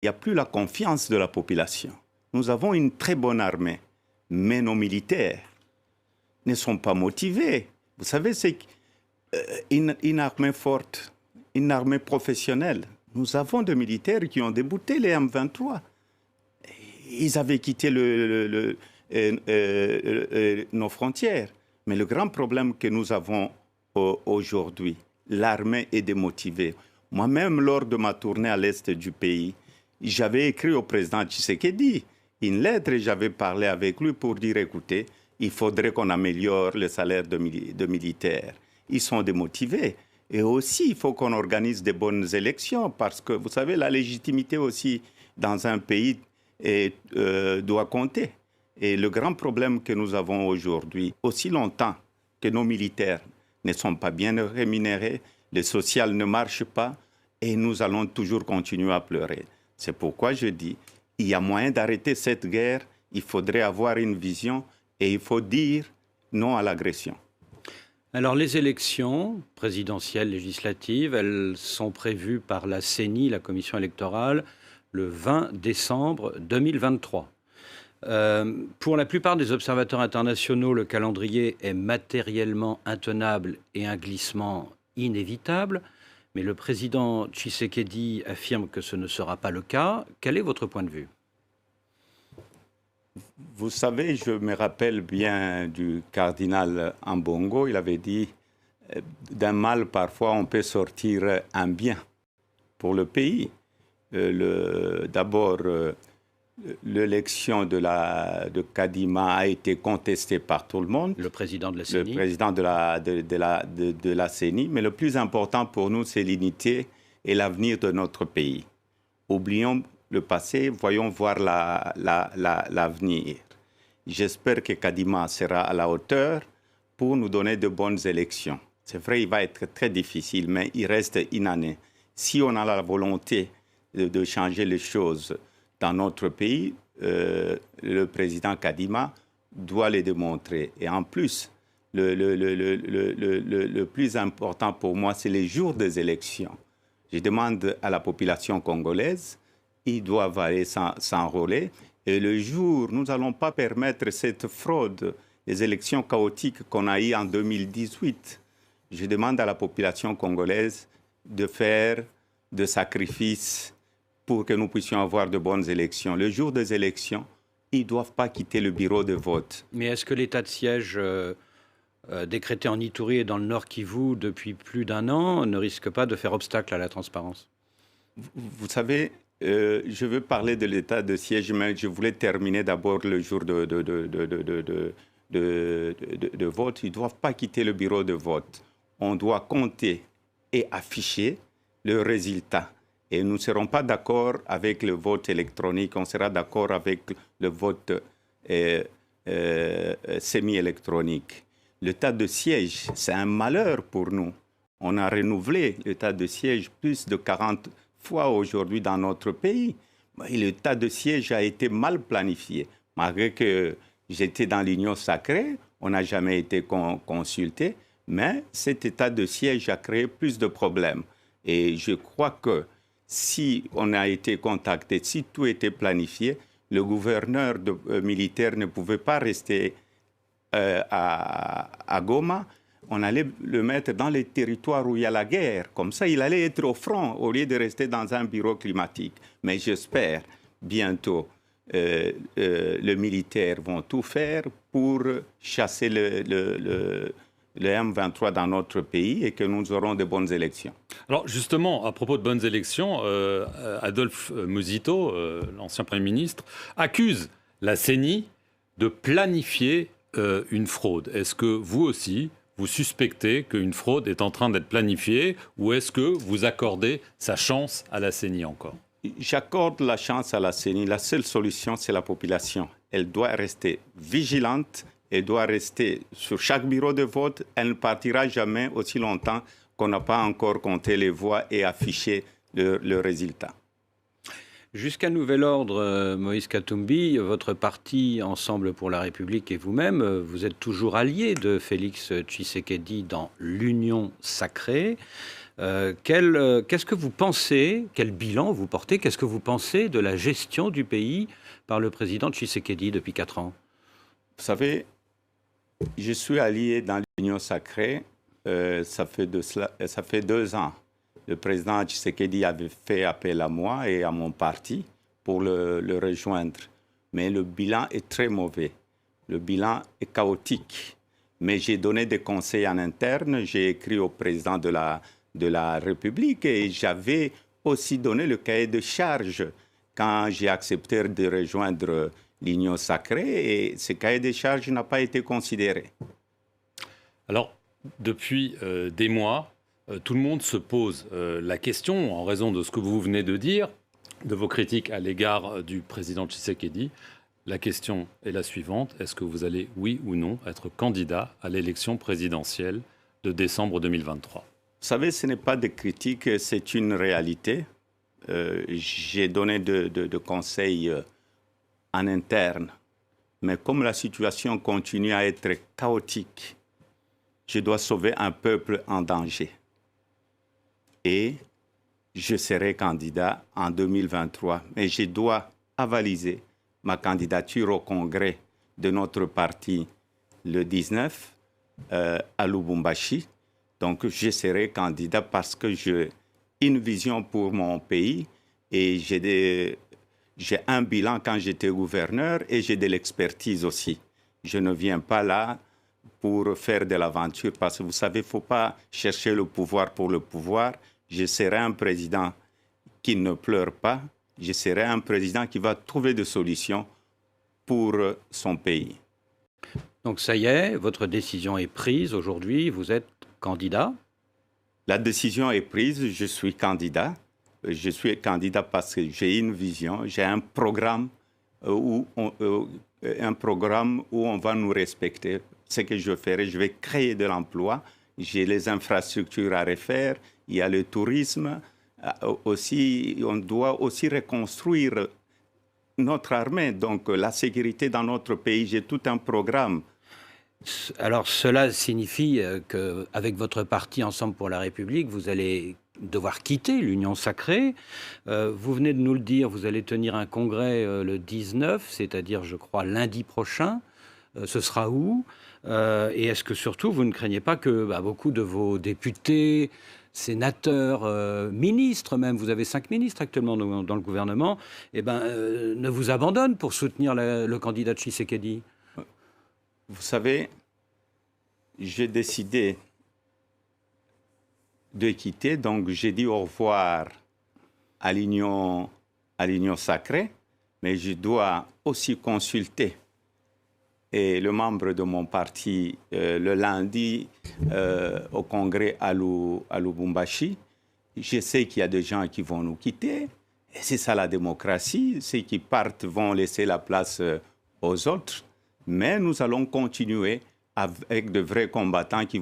Il n'y a plus la confiance de la population. Nous avons une très bonne armée, mais nos militaires ne sont pas motivés. Vous savez, c'est une armée forte, une armée professionnelle. Nous avons des militaires qui ont débouté les M23. Ils avaient quitté nos frontières. Mais le grand problème que nous avons aujourd'hui, l'armée est démotivée. Moi-même, lors de ma tournée à l'est du pays, j'avais écrit au président Tshisekedi une lettre et j'avais parlé avec lui pour dire, écoutez, il faudrait qu'on améliore le salaire de militaires. Ils sont démotivés. Et aussi, il faut qu'on organise des bonnes élections parce que, vous savez, la légitimité aussi dans un pays doit compter. Et le grand problème que nous avons aujourd'hui, aussi longtemps que nos militaires ne sont pas bien rémunérés, le social ne marche pas et nous allons toujours continuer à pleurer. C'est pourquoi je dis, il y a moyen d'arrêter cette guerre, il faudrait avoir une vision et il faut dire non à l'agression. Alors les élections présidentielles, législatives, elles sont prévues par la CENI, la Commission électorale, le 20 décembre 2023. Pour la plupart des observateurs internationaux, le calendrier est matériellement intenable et un glissement inévitable. Mais le président Tshisekedi affirme que ce ne sera pas le cas. Quel est votre point de vue ? Vous savez, je me rappelle bien du cardinal Ambongo. Il avait dit, d'un mal, parfois, on peut sortir un bien pour le pays. D'abord, l'élection de Kadima a été contestée par tout le monde. Le président de la CENI. Le président de la CENI. Mais le plus important pour nous, c'est l'unité et l'avenir de notre pays. Oublions le passé, voyons voir l'avenir. J'espère que Kadima sera à la hauteur pour nous donner de bonnes élections. C'est vrai, il va être très difficile, mais il reste une année. Si on a la volonté de changer les choses dans notre pays, le président Kadima doit les démontrer. Et en plus, le plus important pour moi, c'est les jours des élections. Je demande à la population congolaise, ils doivent aller s'enrôler. Et le jour, nous n'allons pas permettre cette fraude, les élections chaotiques qu'on a eues en 2018. Je demande à la population congolaise de faire des sacrifices pour que nous puissions avoir de bonnes élections. Le jour des élections, ils ne doivent pas quitter le bureau de vote. Mais est-ce que l'état de siège décrété en Ituri et dans le Nord Kivu depuis plus d'un an ne risque pas de faire obstacle à la transparence ? Vous savez, je veux parler de l'état de siège, mais je voulais terminer d'abord le jour de vote. Ils ne doivent pas quitter le bureau de vote. On doit compter et afficher le résultat. Et nous ne serons pas d'accord avec le vote électronique, on sera d'accord avec le vote semi-électronique. L'état de siège, c'est un malheur pour nous. On a renouvelé l'état de siège plus de 40 fois aujourd'hui dans notre pays. Et l'état de siège a été mal planifié. Malgré que j'étais dans l'Union sacrée, on n'a jamais été consulté, mais cet état de siège a créé plus de problèmes. Et je crois que si on a été contacté, si tout était planifié, le gouverneur militaire ne pouvait pas rester à Goma. On allait le mettre dans les territoires où il y a la guerre. Comme ça, il allait être au front au lieu de rester dans un bureau climatique. Mais j'espère bientôt les militaires vont tout faire pour chasser le M23 dans notre pays et que nous aurons de bonnes élections. Alors justement, à propos de bonnes élections, Adolphe Muzito, l'ancien Premier ministre, accuse la CENI de planifier une fraude. Est-ce que vous aussi, vous suspectez qu'une fraude est en train d'être planifiée ou est-ce que vous accordez sa chance à la CENI encore ? J'accorde la chance à la CENI. La seule solution, c'est la population. Elle doit rester vigilante. Elle doit rester sur chaque bureau de vote. Elle ne partira jamais aussi longtemps qu'on n'a pas encore compté les voix et affiché le résultat. Jusqu'à nouvel ordre, Moïse Katumbi, votre parti Ensemble pour la République et vous-même, vous êtes toujours allié de Félix Tshisekedi dans l'Union sacrée. Qu'est-ce que vous pensez, quel bilan vous portez, qu'est-ce que vous pensez de la gestion du pays par le président Tshisekedi depuis 4 ans? Vous savez, je suis allié dans l'Union sacrée, ça fait 2 ans. Le président Tshisekedi avait fait appel à moi et à mon parti pour le rejoindre. Mais le bilan est très mauvais. Le bilan est chaotique. Mais j'ai donné des conseils en interne, j'ai écrit au président de la République et j'avais aussi donné le cahier de charge quand j'ai accepté de rejoindre l'Union sacrée et ce cahier de charge n'a pas été considéré. Alors, depuis des mois, tout le monde se pose la question, en raison de ce que vous venez de dire, de vos critiques à l'égard du président Tshisekedi. La question est la suivante, est-ce que vous allez, oui ou non, être candidat à l'élection présidentielle de décembre 2023 ? Vous savez, ce n'est pas des critiques, c'est une réalité. J'ai donné de conseils en interne, mais comme la situation continue à être chaotique, je dois sauver un peuple en danger. Et je serai candidat en 2023, mais je dois avaliser ma candidature au congrès de notre parti le 19 à Lubumbashi. Donc, je serai candidat parce que j'ai une vision pour mon pays et j'ai un bilan quand j'étais gouverneur et j'ai de l'expertise aussi. Je ne viens pas là pour faire de l'aventure parce que vous savez, il ne faut pas chercher le pouvoir pour le pouvoir. Je serai un président qui ne pleure pas. Je serai un président qui va trouver des solutions pour son pays. Donc ça y est, votre décision est prise aujourd'hui, vous êtes candidat? La décision est prise, je suis candidat. Je suis candidat parce que j'ai une vision, j'ai un programme où on va nous respecter. Ce que je ferai, je vais créer de l'emploi. J'ai les infrastructures à refaire, il y a le tourisme. Aussi, on doit aussi reconstruire notre armée, donc la sécurité dans notre pays. J'ai tout un programme. Alors cela signifie qu'avec votre parti Ensemble pour la République, vous allez devoir quitter l'Union sacrée. Vous venez de nous le dire, vous allez tenir un congrès le 19, c'est-à-dire je crois lundi prochain. Ce sera où? Et est-ce que surtout vous ne craignez pas que beaucoup de vos députés, sénateurs, ministres même, vous avez 5 ministres actuellement dans le gouvernement, ne vous abandonnent pour soutenir le candidat Tshisekedi? Vous savez, j'ai décidé de quitter, donc j'ai dit au revoir à l'Union sacrée, mais je dois aussi consulter le membre de mon parti le lundi au congrès à Lubumbashi. Je sais qu'il y a des gens qui vont nous quitter, et c'est ça la démocratie. Ceux qui partent vont laisser la place aux autres. Mais nous allons continuer avec de vrais combattants qui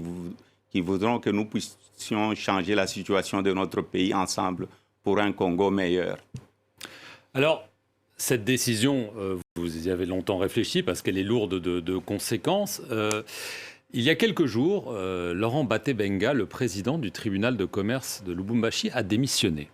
voudront que nous puissions changer la situation de notre pays ensemble pour un Congo meilleur. Alors, cette décision, vous y avez longtemps réfléchi parce qu'elle est lourde de conséquences. Il y a quelques jours, Laurent Batebenga, le président du tribunal de commerce de Lubumbashi, a démissionné.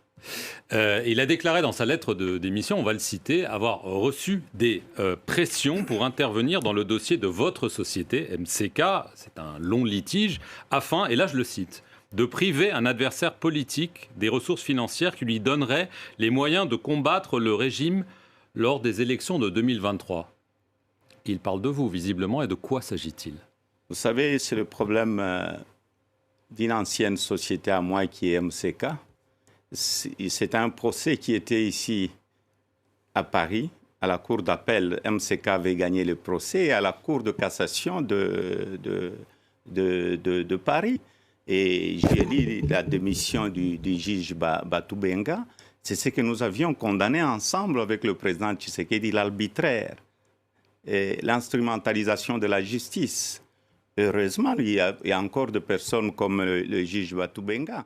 Il a déclaré dans sa lettre de démission, on va le citer, avoir reçu des pressions pour intervenir dans le dossier de votre société, MCK, c'est un long litige, afin, et là je le cite, de priver un adversaire politique des ressources financières qui lui donneraient les moyens de combattre le régime lors des élections de 2023. Il parle de vous, visiblement, et de quoi s'agit-il? Vous savez, c'est le problème d'une ancienne société à moi qui est MCK. C'est un procès qui était ici à Paris, à la cour d'appel. MCK avait gagné le procès et à la cour de cassation de Paris. Et j'ai lu la démission du juge Batebenga. C'est ce que nous avions condamné ensemble avec le président Tshisekedi, l'arbitraire et l'instrumentalisation de la justice. Heureusement, il y a encore des personnes comme le juge Batebenga